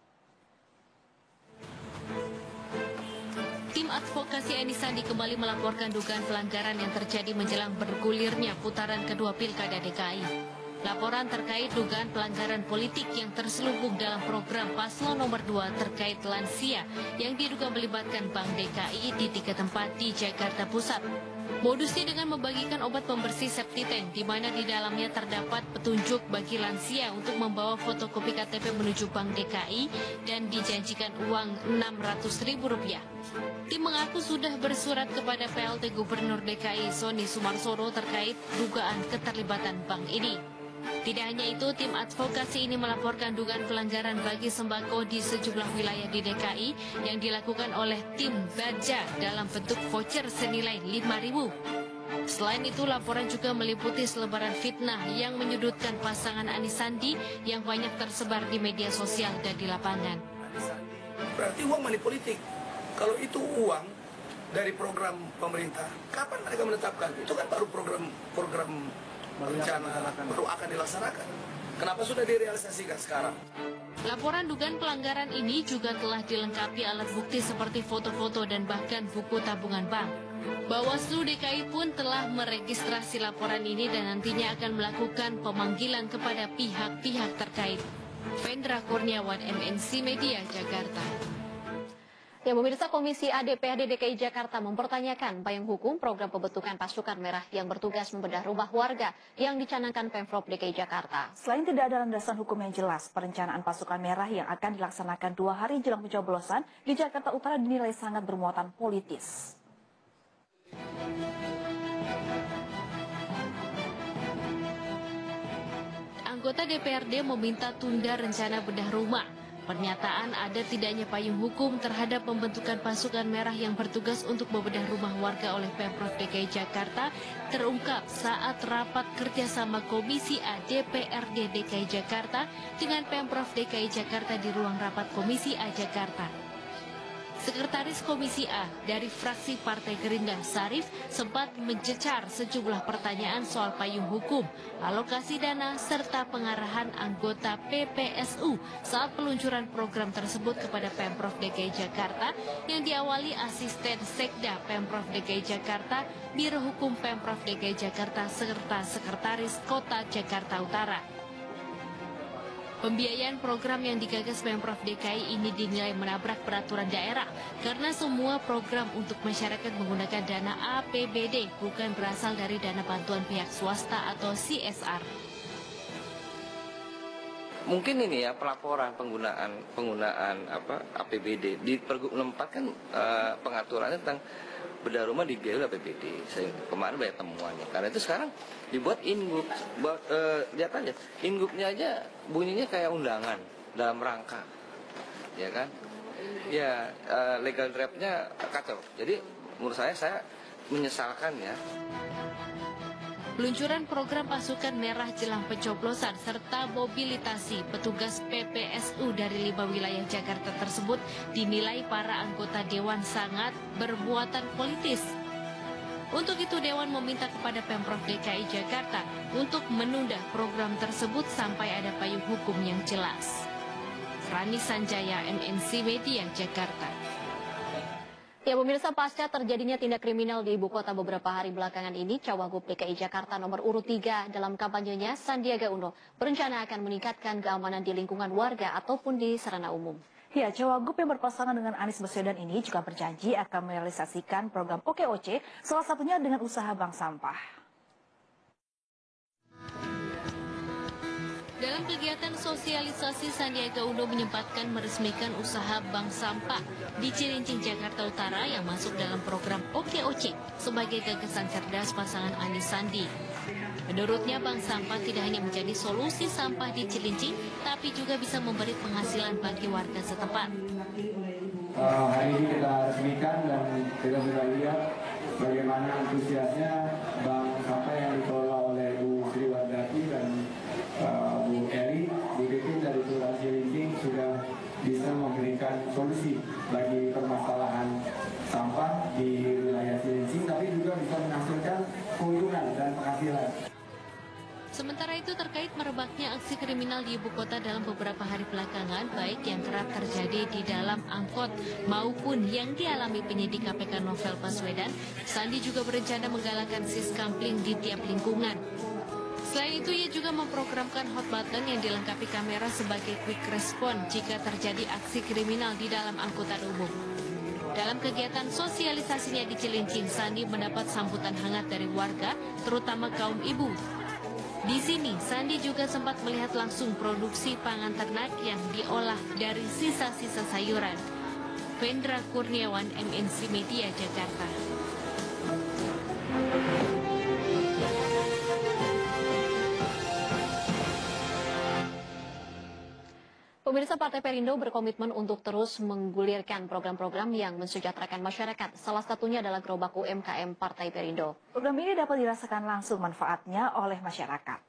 Tim advokasi Anies Sandi kembali melaporkan dugaan pelanggaran yang terjadi menjelang bergulirnya putaran kedua Pilkada DKI. Laporan terkait dugaan pelanggaran politik yang terselubung dalam program paslon nomor 2 terkait lansia yang diduga melibatkan Bank DKI di 3 tempat di Jakarta Pusat. Modusnya dengan membagikan obat pembersih septic tank, di mana di dalamnya terdapat petunjuk bagi lansia untuk membawa fotokopi KTP menuju Bank DKI dan dijanjikan uang Rp600.000. Tim mengaku sudah bersurat kepada PLT Gubernur DKI Sony Sumarsono terkait dugaan keterlibatan bank ini. Tidak hanya itu, tim advokasi ini melaporkan dugaan pelanggaran bagi sembako di sejumlah wilayah di DKI yang dilakukan oleh tim Baja dalam bentuk voucher senilai Rp5.000. Selain itu, laporan juga meliputi selebaran fitnah yang menyudutkan pasangan Anies Sandi yang banyak tersebar di media sosial dan di lapangan. Berarti uang money politik. Kalau itu uang dari program pemerintah, kapan mereka menetapkan? Itu kan baru program rencana baru akan dilaksanakan. Kenapa sudah direalisasikan sekarang? Laporan dugaan pelanggaran ini juga telah dilengkapi alat bukti seperti foto-foto dan bahkan buku tabungan bank. Bawaslu DKI pun telah meregistrasi laporan ini dan nantinya akan melakukan pemanggilan kepada pihak-pihak terkait. Vendra Kurniawan, MNC Media, Jakarta. Ya, pemirsa, Komisi A DPRD DKI Jakarta mempertanyakan payung hukum program pembentukan pasukan merah yang bertugas membedah rumah warga yang dicanangkan Pemprov DKI Jakarta. Selain tidak ada landasan hukum yang jelas, perencanaan pasukan merah yang akan dilaksanakan 2 hari jelang pencoblosan di Jakarta Utara dinilai sangat bermuatan politis. Anggota DPRD meminta tunda rencana bedah rumah. Pernyataan ada tidaknya payung hukum terhadap pembentukan pasukan merah yang bertugas untuk membedah rumah warga oleh Pemprov DKI Jakarta terungkap saat rapat kerjasama Komisi A DPRD DKI Jakarta dengan Pemprov DKI Jakarta di ruang rapat Komisi A Jakarta. Sekretaris Komisi A dari fraksi Partai Gerindra Sarif sempat mencecar sejumlah pertanyaan soal payung hukum, alokasi dana, serta pengarahan anggota PPSU saat peluncuran program tersebut kepada Pemprov DKI Jakarta yang diawali asisten Sekda Pemprov DKI Jakarta, Biro Hukum Pemprov DKI Jakarta, serta Sekretaris Kota Jakarta Utara. Pembiayaan program yang digagas Pemprov DKI ini dinilai menabrak peraturan daerah karena semua program untuk masyarakat menggunakan dana APBD bukan berasal dari dana bantuan pihak swasta atau CSR. Mungkin ini ya pelaporan penggunaan APBD di Pergub 64 kan pengaturannya tentang bedah rumah di GL APBD. Kemarin banyak temuannya. Karena itu sekarang dibuat inggup. Lihat aja, inggupnya aja bunyinya kayak undangan dalam rangka, ya kan? Ya legal draftnya kacau. Jadi menurut saya menyesalkan ya. Peluncuran program pasukan merah jelang pencoblosan serta mobilitasi petugas PPSU dari 5 wilayah Jakarta tersebut dinilai para anggota Dewan sangat bermuatan politis. Untuk itu Dewan meminta kepada Pemprov DKI Jakarta untuk menunda program tersebut sampai ada payung hukum yang jelas. Rani Sanjaya, MNC Media, Jakarta. Ya pemirsa, pasca terjadinya tindak kriminal di ibu kota beberapa hari belakangan ini, Cawagup DKI Jakarta nomor urut 3 dalam kampanyenya Sandiaga Uno berencana akan meningkatkan keamanan di lingkungan warga ataupun di sarana umum. Ya, Cawagup yang berpasangan dengan Anies Baswedan ini juga berjanji akan merealisasikan program OKOC, salah satunya dengan usaha bank sampah. Dalam kegiatan sosialisasi, Sandiaga Uno menyempatkan meresmikan usaha bank sampah di Cilincing, Jakarta Utara yang masuk dalam program OKOC sebagai gagasan cerdas pasangan Anies Sandi. Menurutnya, bank sampah tidak hanya menjadi solusi sampah di Cilincing, tapi juga bisa memberi penghasilan bagi warga setempat. Hari ini kita resmikan dan kita sudah lihat bagaimana antusiasnya bank sampah yang dikelola oleh Bu Sri Wardati dan Bu Eri, Bu Titin dari Kelurahan Cilincing sudah bisa memberikan solusi bagi permasalahan sampah di wilayah Cilincing, tapi juga bisa menghasilkan keuntungan dan penghasilan. Sementara itu, terkait merebaknya aksi kriminal di ibu kota dalam beberapa hari belakangan, baik yang kerap terjadi di dalam angkot maupun yang dialami penyidik KPK Novel Baswedan, Sandi juga berencana menggalakkan siskampling di tiap lingkungan. Selain itu, ia juga memprogramkan hot button yang dilengkapi kamera sebagai quick response jika terjadi aksi kriminal di dalam angkutan umum. Dalam kegiatan sosialisasinya di Cilincing, Sandi mendapat sambutan hangat dari warga, terutama kaum ibu. Di sini, Sandi juga sempat melihat langsung produksi pangan ternak yang diolah dari sisa-sisa sayuran. Vendra Kurniawan, MNC Media, Jakarta. Pemirsa, Partai Perindo berkomitmen untuk terus menggulirkan program-program yang mensejahterakan masyarakat. Salah satunya adalah Gerobak UMKM Partai Perindo. Program ini dapat dirasakan langsung manfaatnya oleh masyarakat.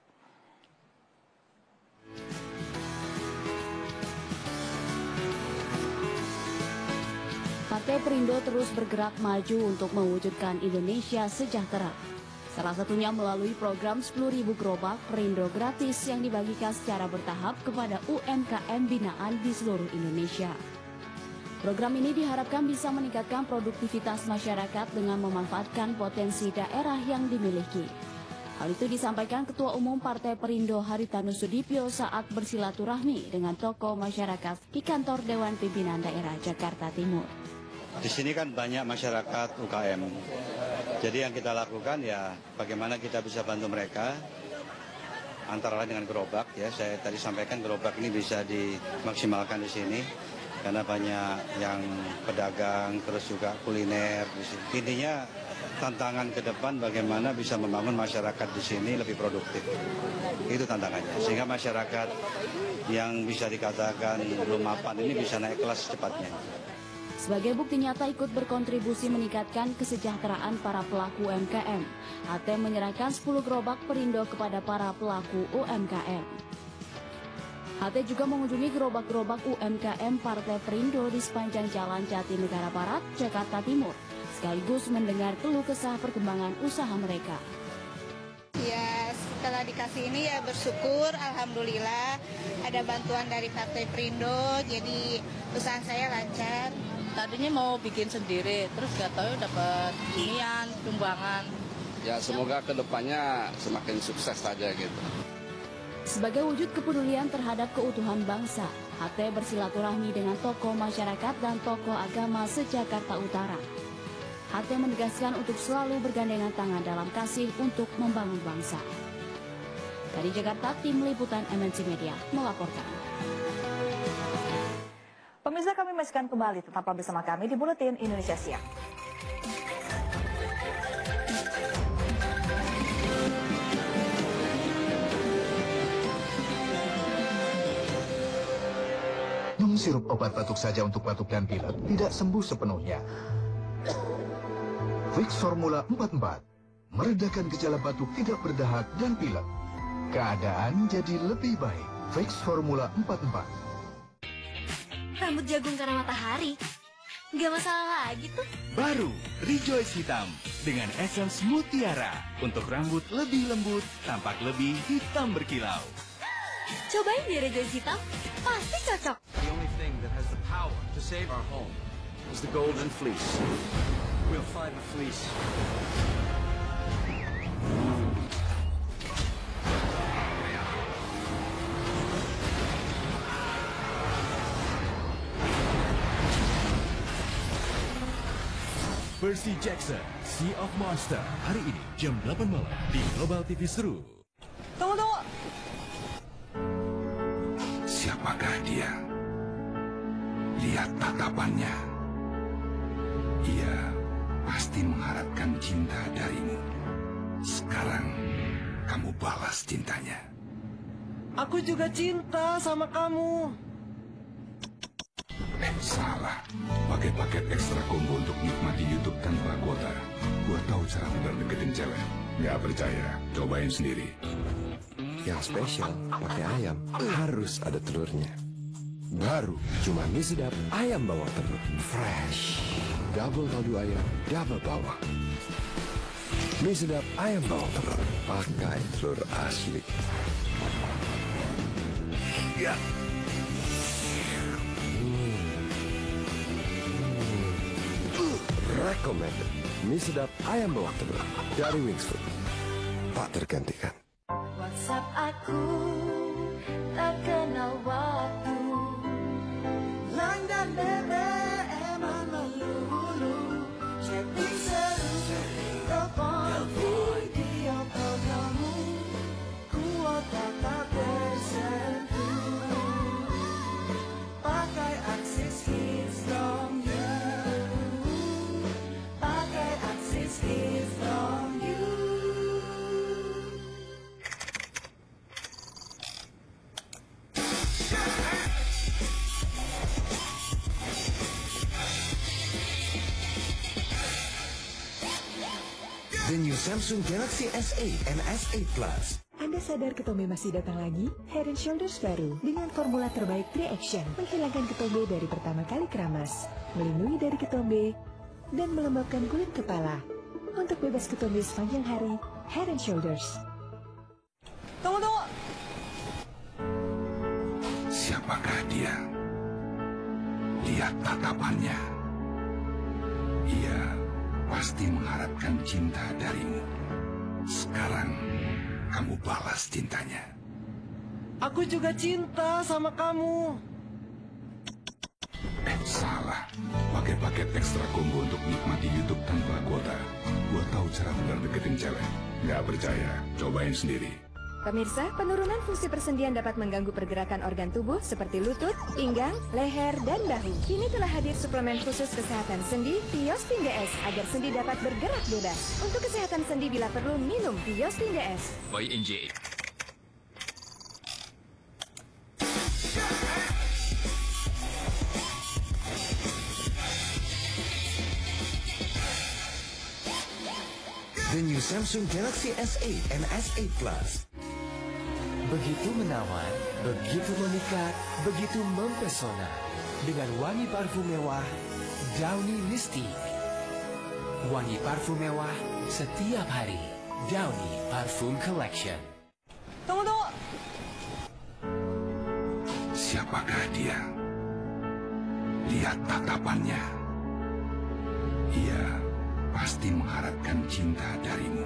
Partai Perindo terus bergerak maju untuk mewujudkan Indonesia sejahtera. Salah satunya melalui program 10.000 gerobak Perindo gratis yang dibagikan secara bertahap kepada UMKM binaan di seluruh Indonesia. Program ini diharapkan bisa meningkatkan produktivitas masyarakat dengan memanfaatkan potensi daerah yang dimiliki. Hal itu disampaikan Ketua Umum Partai Perindo Haritanu Sudipyo saat bersilaturahmi dengan tokoh masyarakat di kantor Dewan Pimpinan Daerah Jakarta Timur. Di sini kan banyak masyarakat UKM. Jadi yang kita lakukan ya bagaimana kita bisa bantu mereka antara lain dengan gerobak ya. Saya tadi sampaikan gerobak ini bisa dimaksimalkan di sini karena banyak yang pedagang terus juga kuliner di sini. Intinya tantangan ke depan bagaimana bisa membangun masyarakat di sini lebih produktif. Itu tantangannya. Sehingga masyarakat yang bisa dikatakan belum mapan ini bisa naik kelas secepatnya. Sebagai bukti nyata ikut berkontribusi meningkatkan kesejahteraan para pelaku UMKM, HT menyerahkan 10 gerobak Perindo kepada para pelaku UMKM. HT juga mengunjungi gerobak-gerobak UMKM Partai Perindo di sepanjang Jalan Jatinegara Barat, Jakarta Timur, sekaligus mendengar keluh kesah perkembangan usaha mereka. Ya, setelah dikasih ini ya bersyukur, alhamdulillah ada bantuan dari Partai Perindo, jadi usaha saya lancar. Tadinya mau bikin sendiri, terus gak tahu dapat inian, sumbangan. Ya semoga kedepannya semakin sukses saja gitu. Sebagai wujud kepedulian terhadap keutuhan bangsa, HT bersilaturahmi dengan tokoh masyarakat dan tokoh agama se-Jakarta Utara. HT menegaskan untuk selalu bergandengan tangan dalam kasih untuk membangun bangsa. Dari Jakarta, Tim Liputan MNC Media melaporkan. Pemirsa, kami masihkan kembali, tetaplah bersama kami di Buletin Indonesia Siang. Minum sirup obat batuk saja untuk batuk dan pilek tidak sembuh sepenuhnya. Vicks Formula 44 meredakan gejala batuk tidak berdahak dan pilek. Keadaan jadi lebih baik. Vicks Formula 44. Rambut jagung karena matahari? Gak masalah lagi tuh. Baru Rejoice Hitam dengan essence mutiara untuk rambut lebih lembut, tampak lebih hitam berkilau. Cobain deh Rejoice Hitam, pasti cocok. The only thing that has the power to save our home is the Golden Fleece. We'll find the fleece. Percy Jackson, Sea of Monster, hari ini jam 8 malam di Global TV Seru. Tunggu. Siapakah dia? Lihat tatapannya. Ia pasti mengharapkan cinta darimu. Sekarang kamu balas cintanya. Aku juga cinta sama kamu. Salah. Pakai paket ekstra combo untuk nikmati YouTube tanpa kuota. Gua tahu cara benar deketin cewek. Nggak percaya? Cobain sendiri. Yang spesial pakai ayam, harus ada telurnya. Baru cuma mie sedap ayam bawang telur. Fresh. Double kaldu ayam, double bawang. Mie sedap ayam bawang telur. Pakai telur asli. Ya. Recommended. Mie sedap ayam bawang telur dari Wings Food. Tak tergantikan. WhatsApp aku tak kenal waktu. Line dan BBM melulu. Chatting seru, telepon, video call kamu. Kuota tak tersentuh. Pakai akses hits from you. Pakai akses hits from you. The new Samsung Galaxy S8 and S8 Plus. Anda sadar ketombe masih datang lagi? Head & Shoulders baru dengan formula terbaik 3-Action menghilangkan ketombe dari pertama kali keramas, melindungi dari ketombe, dan melembabkan kulit kepala. Untuk bebas ketombe sepanjang hari, Head & Shoulders. Tunggu. Siapakah dia? Lihat tatapannya. Ia pasti mengharapkan cinta darimu. Sekarang kamu balas cintanya. Aku juga cinta sama kamu. Salah. Pakai paket ekstra combo untuk nikmati YouTube tanpa kuota. Gua tahu cara benar deketin cewek. Nggak percaya? Cobain sendiri. Pemirsa, penurunan fungsi persendian dapat mengganggu pergerakan organ tubuh seperti lutut, pinggang, leher, dan bahu. Kini telah hadir suplemen khusus kesehatan sendi, Piostin DS, agar sendi dapat bergerak bebas. Untuk kesehatan sendi bila perlu, minum Piostin DS. By NJ. The new Samsung Galaxy S8 and S8 Plus. Begitu menawan, begitu memikat, begitu mempesona. Dengan wangi parfum mewah, Downy Mystique. Wangi parfum mewah setiap hari. Downy Parfum Collection. Tunggu. Siapakah dia? Lihat tatapannya. Ia pasti mengharapkan cinta darimu.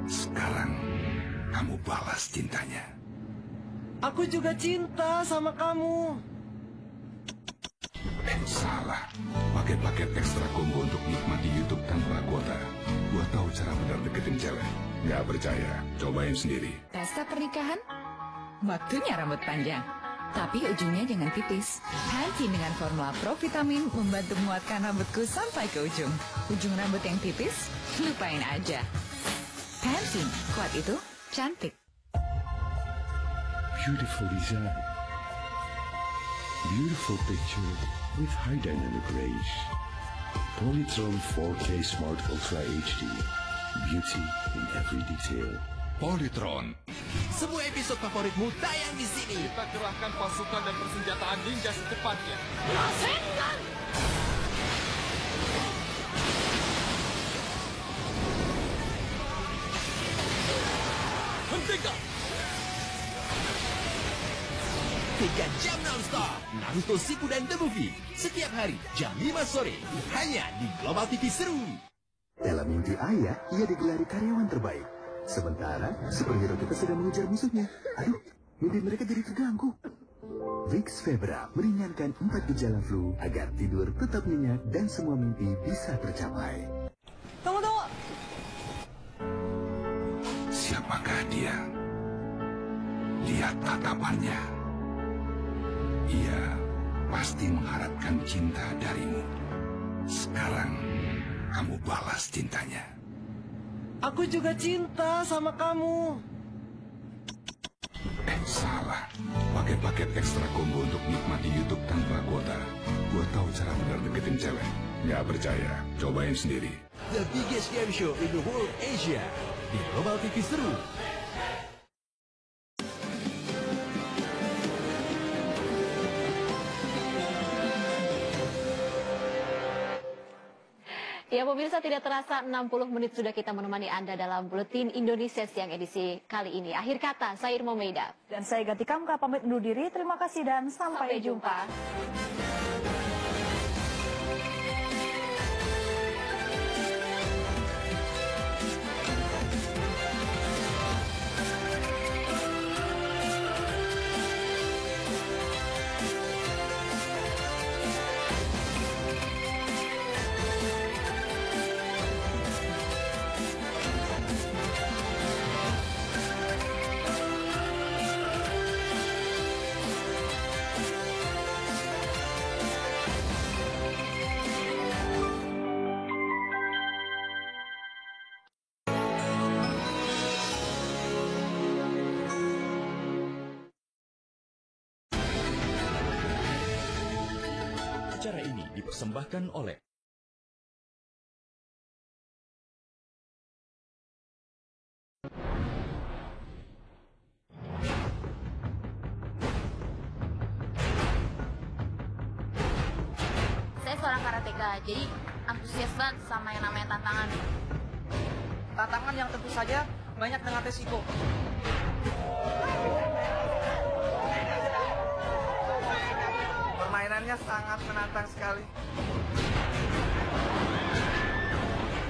Sekarang kamu balas cintanya. Aku juga cinta sama kamu. Salah. Pakai paket ekstra combo untuk nikmati YouTube tanpa kuota. Gua tahu cara benar deketin cewek. Nggak percaya? Cobain sendiri. Pesta pernikahan? Waktunya rambut panjang. Tapi ujungnya jangan tipis. Pantene dengan formula Pro Vitamin membantu menguatkan rambutku sampai ke ujung. Ujung rambut yang tipis? Lupain aja. Pantene, kuat itu cantik. Beautiful design. Beautiful picture with high dynamic range. Polytron 4K Smart Ultra HD. Beauty in every detail. Polytron. Semua episode favoritmu tayang di sini. Kita kerahkan pasukan dan persenjataan ninja secepatnya. Rasengan! Hentikan! 3 jam non-stop. non-stop Naruto Shippuden The Movie setiap hari jam 5 sore hanya di Global TV Seru. Dalam mimpi ayah, ia digelari karyawan terbaik. Sementara superhero kita sedang mengejar musuhnya. Aduh, mimpi mereka jadi terganggu. Vicks Febra meringankan 4 gejala flu agar tidur tetap nyenyak dan semua mimpi bisa tercapai. Tunggu. Siapakah dia? Lihat tatapannya. Ia pasti mengharapkan cinta darimu. Sekarang kamu balas cintanya. Aku juga cinta sama kamu. Salah. Pakai paket ekstra combo untuk nikmati YouTube tanpa kuota. Gua tahu cara benar deketin cewek. Nggak percaya? Cobain sendiri. The biggest game show in the world Asia di Global TV Seru. Ya pemirsa, tidak terasa 60 menit sudah kita menemani Anda dalam Buletin Indonesia Siang edisi kali ini. Akhir kata, saya Irma Meida. Dan saya Ganti Kamka pamit undur diri. Terima kasih dan sampai jumpa. Acara ini dipersembahkan oleh Saya seorang karateka, jadi antusias banget sama yang namanya tantangan. Tantangan yang tentu saja banyak dengan resiko. Permainannya sangat menantang sekali.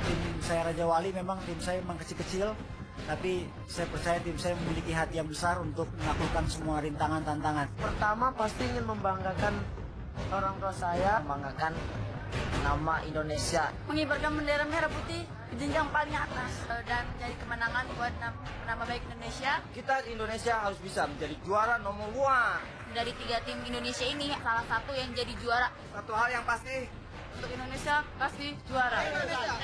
Tim saya Raja Wali memang tim saya memang kecil-kecil, tapi saya percaya tim saya memiliki hati yang besar untuk menaklukkan semua rintangan tantangan. Pertama pasti ingin membanggakan orang tua saya, membanggakan nama Indonesia. Mengibarkan bendera merah putih ke jenjang paling atas dan menjadi kemenangan buat nama baik Indonesia. Kita Indonesia harus bisa menjadi juara nomor 1. Dari 3 tim Indonesia ini, salah satu yang jadi juara. Satu hal yang pasti, untuk Indonesia pasti juara. Indonesia.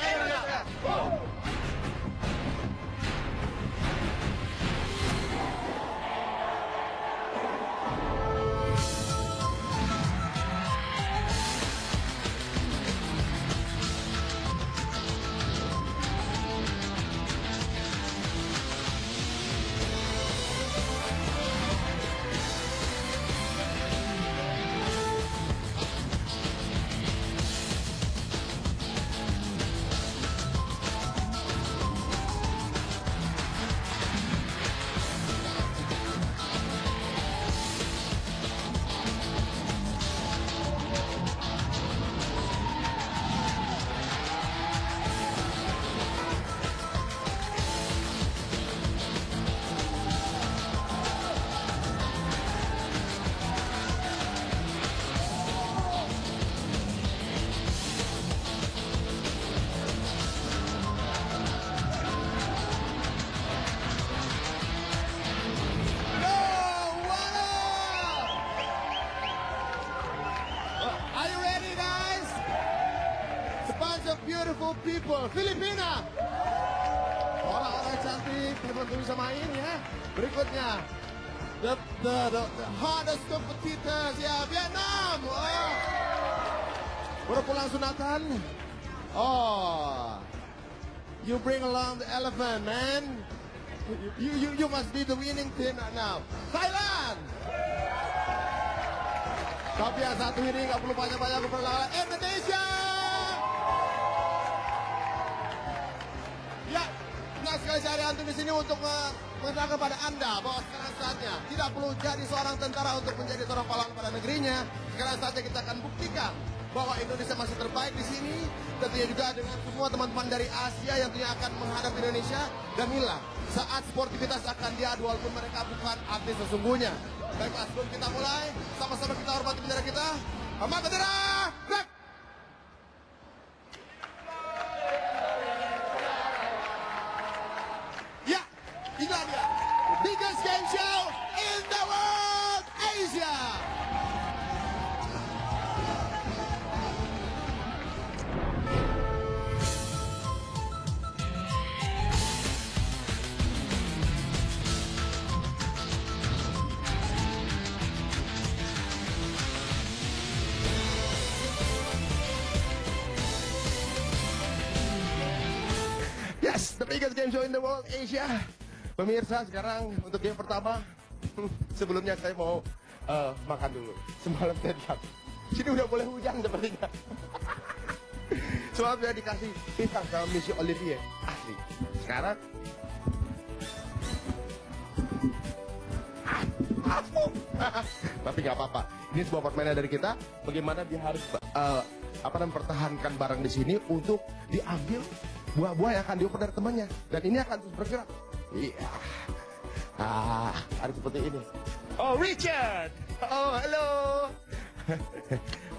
Beautiful people, Filipina. Orang-orang cantik belum bisa main ya. Berikutnya, the hardest competitors ya, Vietnam. Oh. Baru pulang sunatan. Oh, you bring along the elephant, man. You must be the winning team now. Thailand. Tapi yang satu ini nggak perlu banyak-banyak berlawan. Indonesia. Ya, benar sekali saya antum di sini untuk mengatakan kepada Anda bahwa sekarang saatnya tidak perlu jadi seorang tentara untuk menjadi seorang pahlawan pada negerinya. Sekarang saatnya kita akan buktikan bahwa Indonesia masih terbaik di sini. Tentunya juga dengan semua teman-teman dari Asia yang tentunya akan menghadapi Indonesia. Dan inilah saat sportivitas akan diadu walaupun mereka bukan atlet sesungguhnya. Baiklah, sebelum kita mulai, sama-sama kita hormati bendera kita. Hormat bendera! Gerak! Ya, inilah dia. Biggest game show in the world, Asia. Yes, the biggest game show in the world, Asia. Pemirsa, sekarang untuk game pertama, sebelumnya saya mau makan dulu. Semalam saya lihat, sini udah boleh hujan sepertinya. Semalam saya dikasih pisang sama Missy Olivier, asli. Sekarang, tapi nggak apa-apa. Ini sebuah permainan dari kita. Bagaimana dia harus mempertahankan barang di sini untuk diambil buah-buah yang akan dioper dari temannya. Dan ini akan terus bergerak. Iya. Ada seperti ini. Oh, Richard. Oh, halo.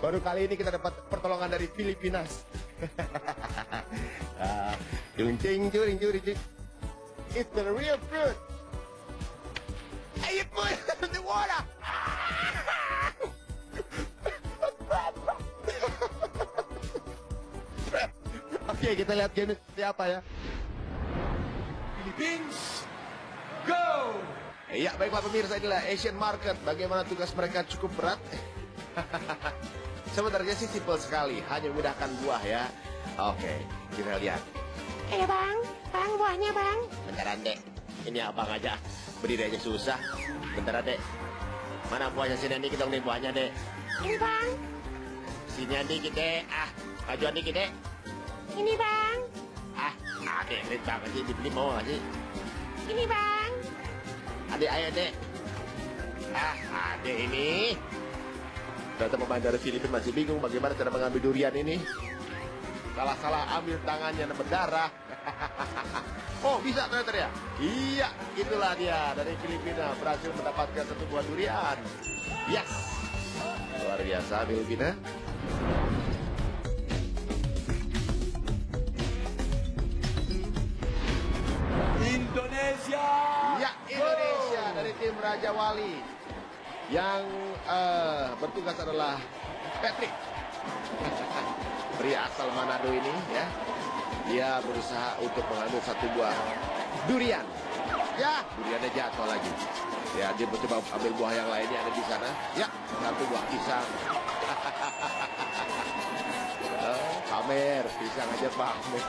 Baru kali ini kita dapat pertolongan dari Filipinas. It's the real fruit. You put it in the water. Oke, kita lihat game seperti apa ya. Philippines, go! Iya, baiklah pemirsa, inilah Asian market. Bagaimana tugas mereka cukup berat. Sebenarnya sih simpel sekali, hanya memudahkan buah ya. Oke, kita lihat. Bang, buahnya bang. Bentaran dek, ini abang aja. Berdiri aja susah. Bentaran dek. Mana buahnya sini Andi, kita beli buahnya dek. Ini bang. Sini Andi kita, maju Andi kita. Ini bang. Adek, lihat banget sih, dibeli mau gak sih? Ini bang. Adek, ayo dek. Adek ini. Ternyata pemain dari Filipina masih bingung bagaimana cara mengambil durian ini. Salah-salah ambil tangannya dan berdarah. Oh, bisa ternyata ya? Iya, itulah dia dari Filipina berhasil mendapatkan satu buah durian. Yes, luar biasa Filipina. Indonesia. Ya, Indonesia dari tim Raja Wali. Yang bertugas adalah Patrick. Pria asal Manado ini ya. Dia berusaha untuk mengambil satu buah durian. Ya, duriannya jatuh lagi. Ya, dia mencoba ambil buah yang lainnya ada di sana. Ya, satu buah pisang. Pamer, pisang aja pamer.